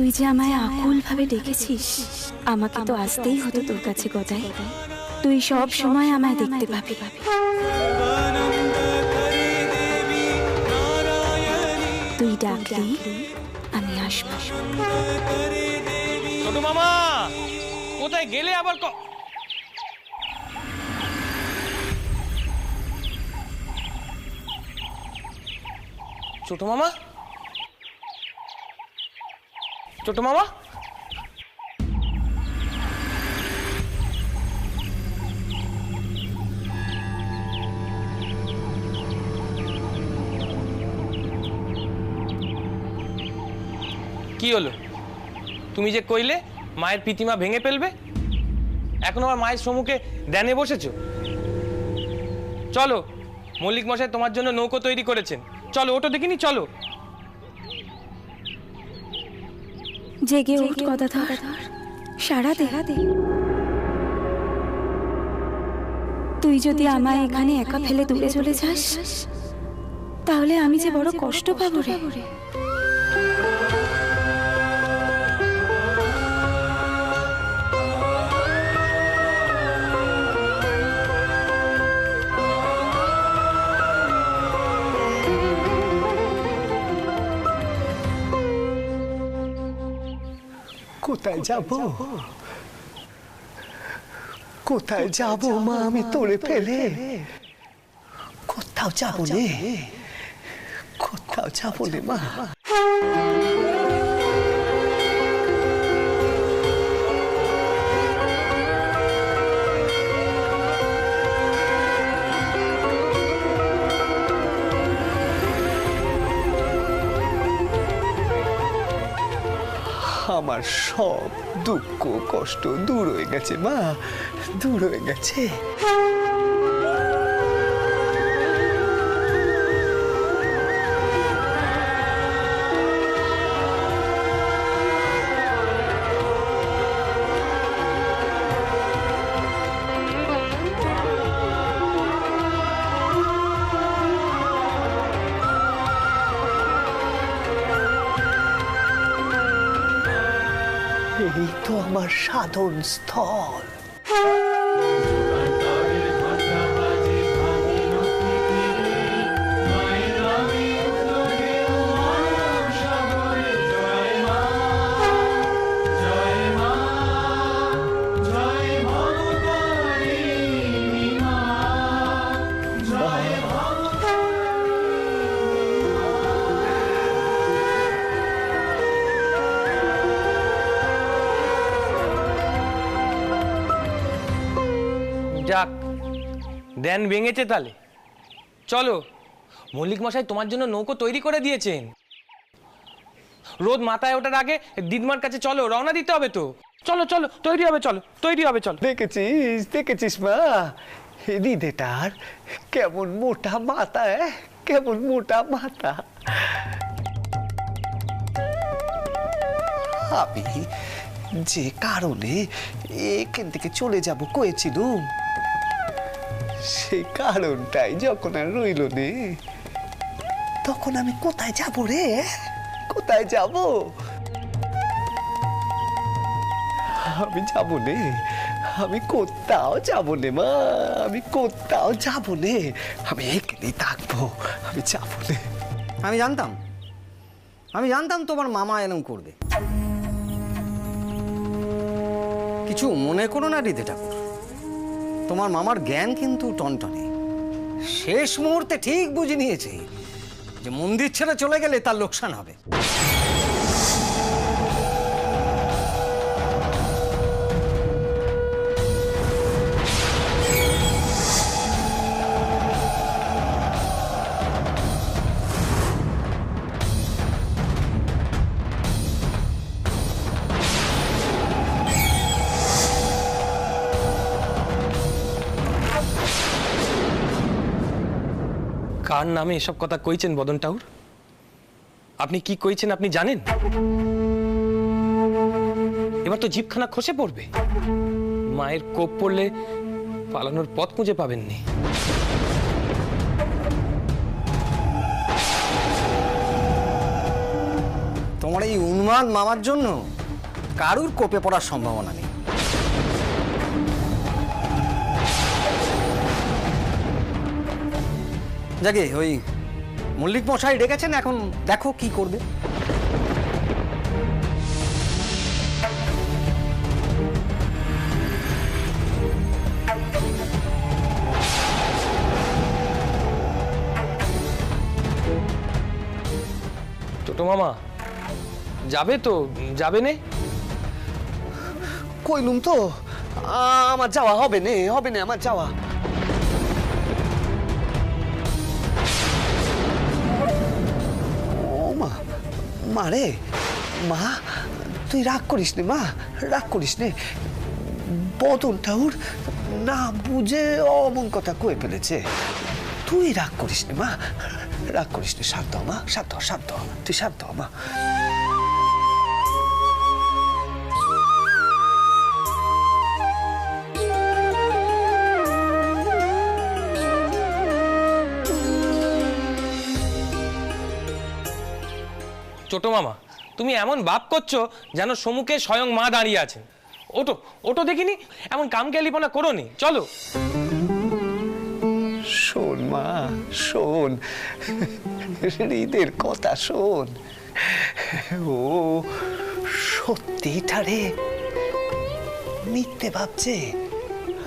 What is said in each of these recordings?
তুই যে আমায় আকুল ভাবে ডেকেছিস, আমাকে তো আসতেই হতো তোর কাছে গদাই। তুই সব সময় আমায় দেখতে পাবি। তুই ডাকলি আমি আসবো। ছোট মামা কোথায় গেলে আবার? ছোট মামা, ছোট মামা, কি হলো? তুমি যে কইলে মায়ের প্রীতিমা ভেঙে ফেলবে, এখন আবার মায়ের সম্মুখে ধ্যানে বসেছো? চলো, মল্লিক মশাই তোমার জন্য নৌকো তৈরি করেছেন, চলো ওটা দেখিনি, চলো। জেগে উঠ গদাধর, সারা দে। তুই যদি আমায় এখানে একা ফেলে দূরে চলে যাস, তাহলে আমি যে বড় কষ্ট পাবো রে। কোথায় যাব, কোথায় যাব মা আমি তোরে ফেলে? কোথাও যাব নে, কোথাও যাব নে মা। আমার সব দুঃখ কষ্ট দূর হয়ে গেছে মা, দূর হয়ে গেছে। এই তো আমার সাধন স্থল। যাক, ধ্যান ভেঙেছে তাহলে। চলো, মল্লিক মশাই তোমার জন্য নৌকো তৈরি করে দিয়েছেন। রোদ মাথায় ওঠার আগে দিদমার কাছে চলো, রওনা দিতে হবে তো। চলো চলো, তৈরি হবে, চলো তৈরি হবে, চলো। দেখেছিস দেখেছিস মা, হৃদয়টার কেমন মোটা মাথা, কেমন মোটা মাথা। আমি যে কারণে এখান থেকে চলে যাব কয়েছিলুম, সেই কারণটাই যখন আর রইল নে, তখন আমি কোথায় যাব রে, কোথায় যাব? আমি যাব নে, আমি কোথাও যাব নে মা, আমি কোথাও যাব নে, আমি এখানেই থাকবো, আমি যাব নে। আমি জানতাম তোমার মামা এরকম করবে। কিছু মনে করো না হৃদয় ঠাকুর, তোমার মামার জ্ঞান কিন্তু টনটনে। শেষ মুহূর্তে ঠিক বুঝে নিয়েছে যে মন্দির ছেড়ে চলে গেলে তার লোকসান হবে। কার নামে এসব কথা কইছেন বদন টাউর? আপনি কি কইছেন আপনি জানেন? এবার তো জিভখানা খসে পড়বে। মায়ের কোপ পড়লে পালানোর পথ খুঁজে পাবেননি। তোমার এই উন্মাদ মামার জন্য কারুর কোপে পড়ার সম্ভাবনা নেই। যাকে ওই মল্লিক মশাই ডেকেছেন, এখন দেখো কি করবে। ছোট মামা যাবে তো? যাবে নে? কইলুম তো আমার যাওয়া হবে না আমার যাওয়া। ও মা, মা রে, মা তুই রাগ করিস নে মা, রাগ করিস নে। বদন ঠাকুর না বুঝে অমন কথা কয়ে ফেলেছে, তুই রাগ করিস নে মা, রাগ করিস নে। শান্ত হ মা, শান্ত হ, শান্ত হ, তুই শান্ত হ মা। ছোট মামা তুমি এমন ভাব করছো যেন সম্মুখে স্বয়ং মা দাঁড়িয়ে আছেন। ওটো ওটো দেখিনি, এমন কামকেলিপনা করো নি, চলো। শোন মা, শোন, হৃদের কথা শোন। ও সত্যিটারে মিথ্যে ভাবছে,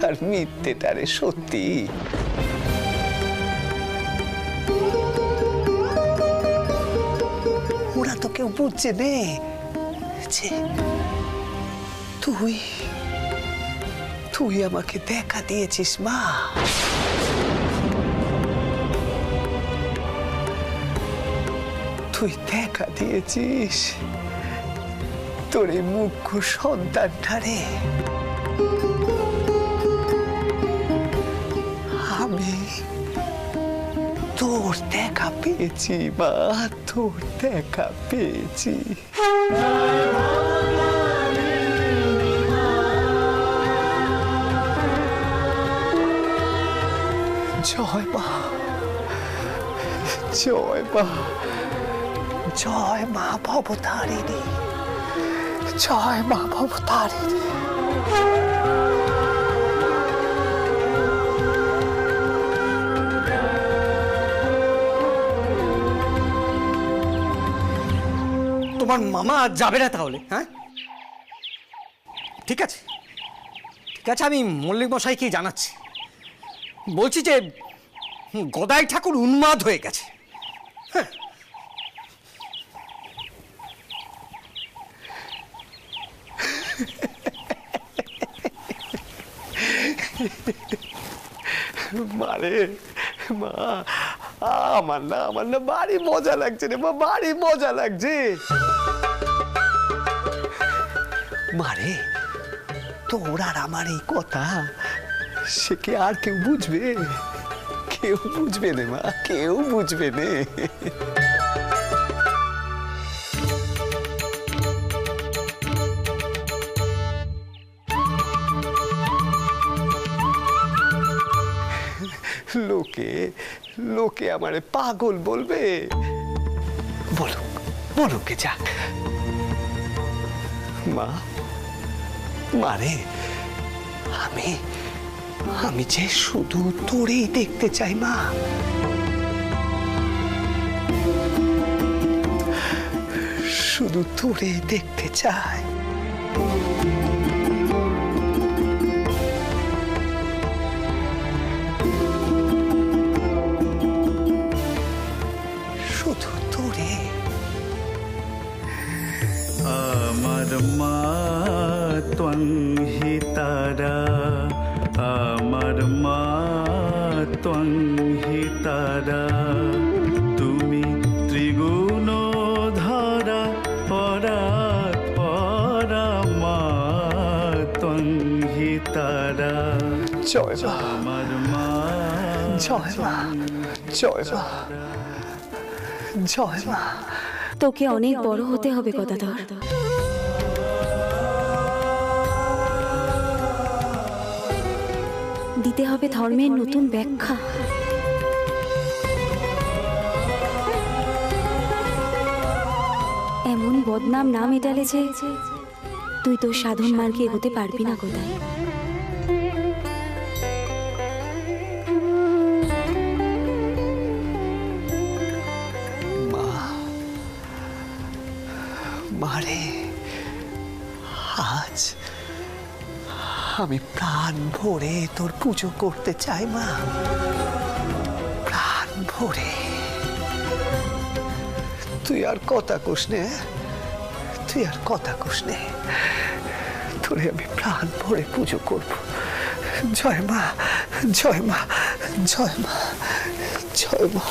আর মিথ্যেটারে সত্যি। ওরা তো কেউ বুঝছে নে যে তুই তুই আমাকে দেখা দিয়েছিস মা। তুই দেখা দিয়েছিস তোর এই মুখ্য সন্তানটারে। আমি তোর দেখা পেয়েছি মা, তোর দেখা পেয়েছি। জয় মা, জয় মা, জয় মা ভবতারিণী, জয় মা ভবতারিণী। তোমার মামা আজ যাবে না তাহলে? হ্যাঁ ঠিক আছে, ঠিক আছে, আমি মল্লিক মশাইকে জানাচ্ছি। বলছি যে গদাই ঠাকুর উন্মাদ হয়ে গেছে। হ্যাঁ মারে মা, আমার না ভারী মজা লাগছে রে মা, ভারী মজা লাগছে। মারে তোর আর আমার এই কথা সে কে আর কেউ বুঝবে? কেউ বুঝবে না মা, কেউ বুঝবে না। লোকে লোকে আমারে পাগল বলবে, বলুক বলুকে যাক। মা, মারে আমি আমি যে শুধু তোরেই দেখতে চাই মা। শুধু তোরেই দেখতে চাই। শুধু তোরে। আমার মা ত্বং হি তারা, আমার মা ত্বং হি তারা, তুমি ত্রিগুণ ধরা পরাৎ পরা মা ত্বং হি তারা। জয় মা, আমার মা, জয় মা, জয় মা, জয় মা। তোকে অনেক বড় হতে হবে গদাধর। দিতে হবে ধর্মের নতুন ব্যাখ্যা। এমন বদনাম না মেটালে যে তুই তোর সাধন মার্গে এগোতে পারবি না কোথায়। মারে, আজ আমি প্রাণ ভরে তোর পুজো করতে চাই মা, প্রাণ ভরে। তুই আর কথা কোস নে, তুই আর কথা কোস নে, তোরে আমি প্রাণ ভরে পুজো করব। জয় মা, জয় মা, জয় মা, জয় মা।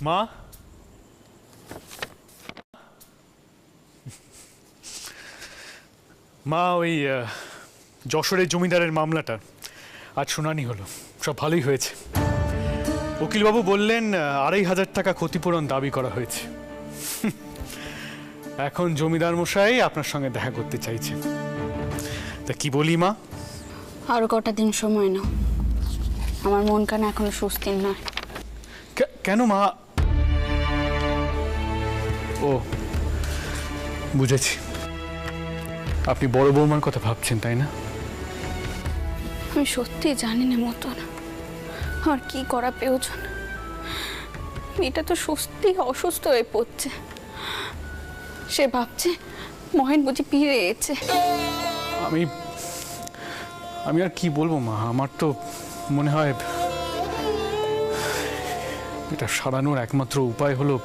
মা, মা ওই যশোরের জমিদারের মামলাটা আজ শুনানি হলো, সব ভালোই হয়েছে। উকিলবাবু বললেন ২৫০০ টাকা ক্ষতিপূরণ দাবি করা হয়েছে। এখন জমিদার মশাই আপনার সঙ্গে দেখা করতে চাইছেন, তা কি বলি মা? আরো কটা দিন সময় নাও, আমার মন কান এখনো সুস্থির নয়। কেন মা? ও বুঝেছি, আপনি বড় বৌমার কথা ভাবছেন তাই না? আমি সত্যি জানি না মতন আর কি করা প্রয়োজন। মেয়েটা তো সত্যি অসুস্থ হয়ে পড়ছে, সে ভাবছে মহেন বুঝি ফিরে এসেছে। আমি আর কি বলবো মা, আমার তো মনে হয় এটা সারানোর একমাত্র উপায় হলো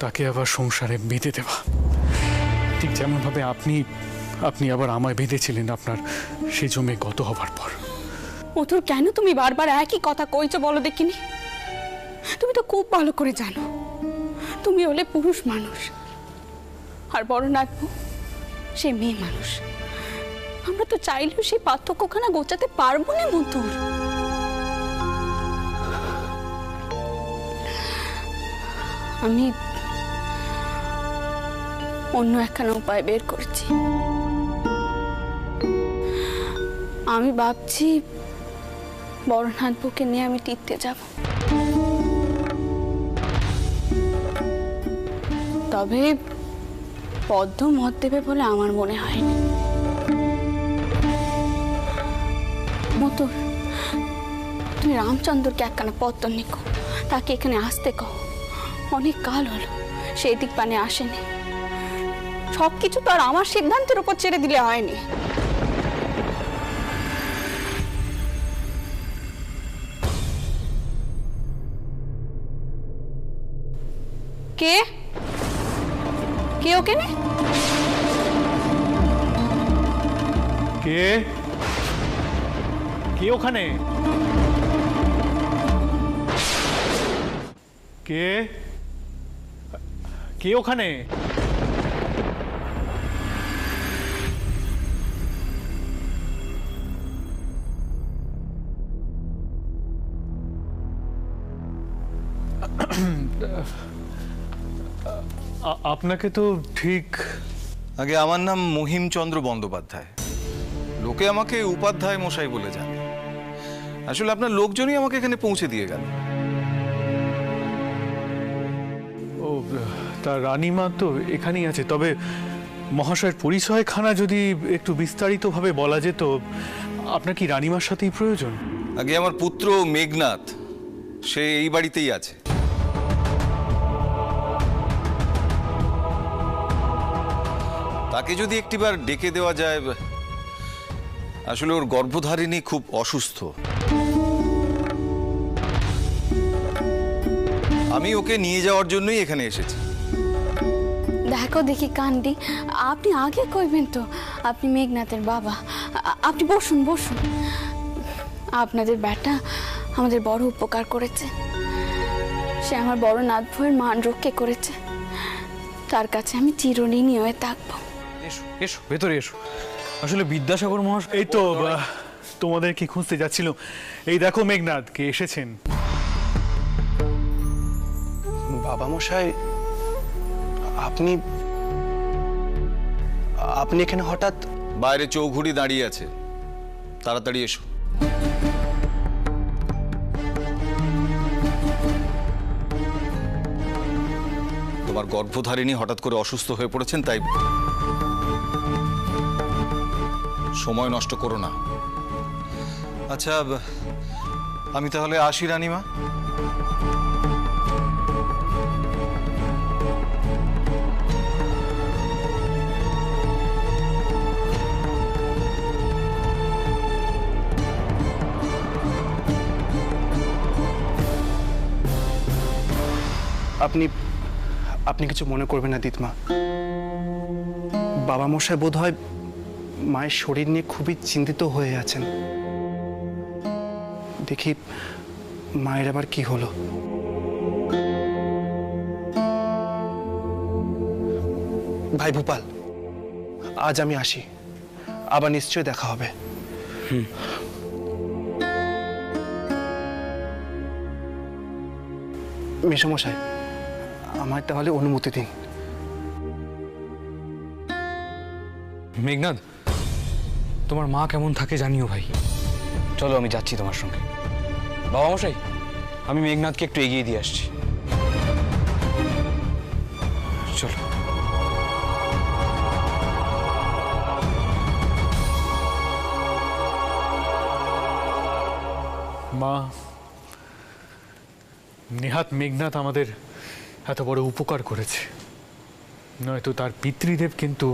তাকে আবার সংসারে বেঁধে দেওয়া, ঠিক যেমনভাবে আপনি আবার আমায় বেঁধেছিলেন আপনার সে জমে গত হবার পর। মধুর, কেন তুমি বারবার একই কথা কইছো বলো দেখিনি? তুমি তো খুব ভালো করে জানো তুমি হলে পুরুষ মানুষ আর বড় নাগবো সে মেয়ে মানুষ। আমরা তো চাইলেও সেই পার্থক্যখানা গোছাতে পারবো না মধুর। আমি অন্য একখানা উপায় বের করেছি। আমি ভাবছি বড়নাথবুকে নিয়ে আমি তীর্থে যাব, তবে পদ্ম মত দেবে বলে আমার মনে হয়নি। মতো তুমি রামচন্দ্রকে একখানা পত্র লিখো, তাকে এখানে আসতে কও। অনেক কাল হলো সেই দিক পানে আসেনি। সবকিছু তো আর আমার সিদ্ধান্তের উপর ছেড়ে দিলে হয়নি। কে কে ওখানে? কে কে ওখানে? কে কে ওখানে? আপনাকে তো ঠিক। আগে আমার নাম মহিমচন্দ্র বন্দ্যোপাধ্যায়, লোকে আমাকে উপাধ্যায় মশাই বলে জানে। আসলে আপনার লোকজনই আমাকে এখানে পৌঁছে দিয়ে গেল। তার রানীমা তো এখানেই আছে, তবে মহাশয়ের পরিচয়খানা যদি একটু বিস্তারিতভাবে বলা যেত। আপনার কি রানীমার সাথেই প্রয়োজন? আগে আমার পুত্র মেঘনাথ, সে এই বাড়িতেই আছে। তাকে যদি একটিবার ডেকে দেওয়া যায়। আসলে ওর গর্ভধারিণী খুব অসুস্থ। আমি ওকে নিয়ে যাওয়ার জন্যই এখানে এসেছি। দেখো দেখি কান্ডি, আপনি আগে কইবেন তো আপনি মেঘনাথের বাবা। আপনি বসুন বসুন। আপনাদের বেটা আমাদের বড় উপকার করেছে। সে আমার বড় নাথ ভয়ের মান রক্ষে করেছে। তার কাছে আমি চিরঋণী হয়ে থাকবো। এসো এসো, ভেতরে এসো। আসলে বিদ্যাসাগর মহাশয় এই তো তোমাদের কি খুঁজতে যাচ্ছিল। এই দেখো মেঘনাথ কে এসেছেন। বাবা মশাই, আপনি আপনি এখানে হঠাৎ? বাইরে চৌঘুড়ি দাঁড়িয়ে আছে, তাড়াতাড়ি এসো। তোমার গর্ভধারিণী হঠাৎ করে অসুস্থ হয়ে পড়েছেন, তাই সময় নষ্ট করো না। আচ্ছা, আমি তাহলে আসি রানীমা। আপনি আপনি কিছু মনে করবেন না দিতমা। বাবা মশাই বোধ হয় মায়ের শরীর নিয়ে খুবই চিন্তিত হয়ে আছেন। দেখি মায়ের আবার কি হলো। ভাই ভূপাল, আজ আমি আসি, আবার নিশ্চয়ই দেখা হবে। মেসমশাই, আমার তাহলে অনুমতি দিন। মেঘনাথ, তোমার মা কেমন থাকে জানিও ভাই। চলো, আমি যাচ্ছি তোমার সঙ্গে। বাবা মশাই, আমি মেঘনাথকে একটু এগিয়ে দিয়ে আসছি। চলো। মা, নেহাত মেঘনাথ আমাদের এত বড় উপকার করেছে, নয়তো তার পিতৃদেব কিন্তু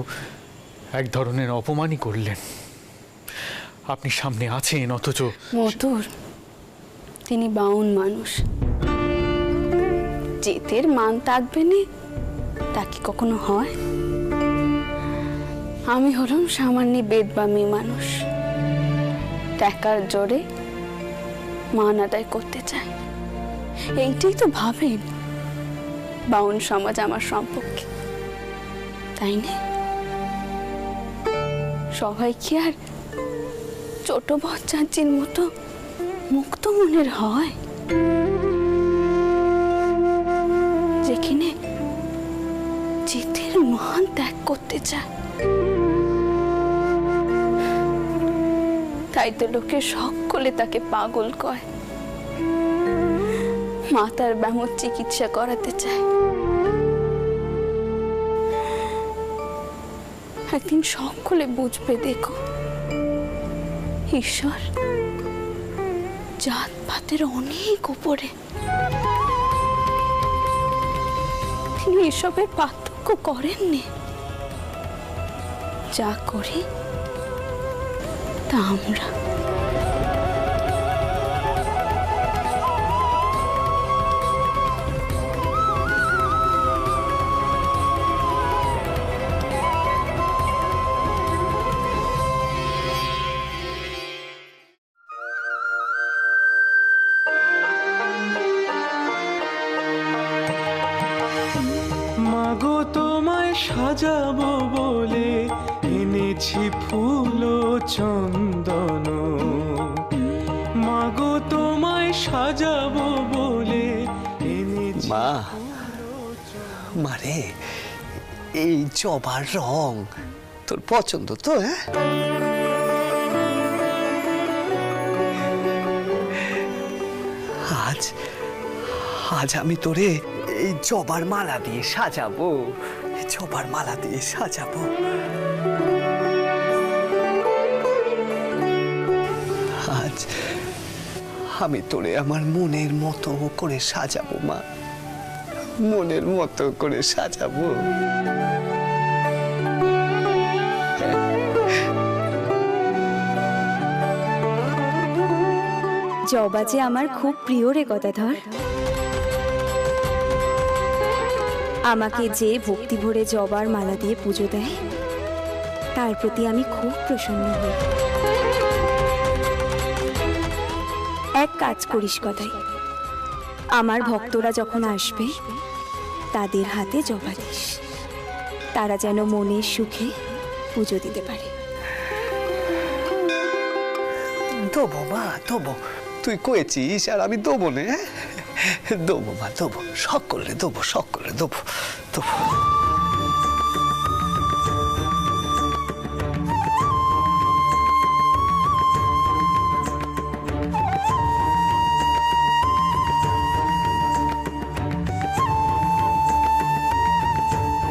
এক ধরনের অপমানই করলেন। আপনি সামনে আছেন, অথচ মধুর, তিনি বাউন মানুষ। জেতের মান থাকবে না তা কি কখনো হয়? আমি হলাম সামান্য বেদবামী মানুষ, টাকার জোরে মান আদায় করতে চাই। এইটাই তো ভাবেন বাউন সমাজ আমার সম্পর্কে, তাই না? সবাই কি আর ছোট বচ্চাচির মতো মুক্ত মনের হয়, যেখানে জিতের মান ত্যাগ করতে চায়? তাই তো লোকে সকলে তাকে পাগল কয়। মাতার ব্যামোর চিকিৎসা করাতে চায়। একদিন সকলে বুঝবে, দেখো ঈশ্বর জাত পাতের অনেক উপরে। তিনি এসবের পার্থক্য করেননি। যা করি তা আমরা। মাগো তোমায় সাজাবো বলে এনেছি ফুল চন্দন। মাগো তোমায় সাজাবো বলে এনেছি। মা, মারে, এই জবার রং তোর পছন্দ তো? হ্যাঁ, আজ আজ আমি তোরে এই জবার মালা দিয়ে সাজাবো, এই জবার মালা দিয়ে সাজাবো। আজ আমি তোরে আমার মনের মতো করে সাজাবো মা, মনের মতো করে সাজাবো। জবা যে আমার খুব প্রিয় রে গদাধর। আমাকে যে ভক্তি ভরে জবার মালা দিয়ে পুজো দেয় তার প্রতি আমি খুব প্রসন্ন হই। এক কাজ করিস গদাই, আমার ভক্তরা যখন আসবে তাদের হাতে জবা দিস, তারা যেন মনের সুখে পুজো দিতে পারে। দেবো মা দেবো, তুই কয়েছিস আর আমি দেবো না? দেবো মা দেবো, সকলে দেবো, সকলে দেবো দেবো।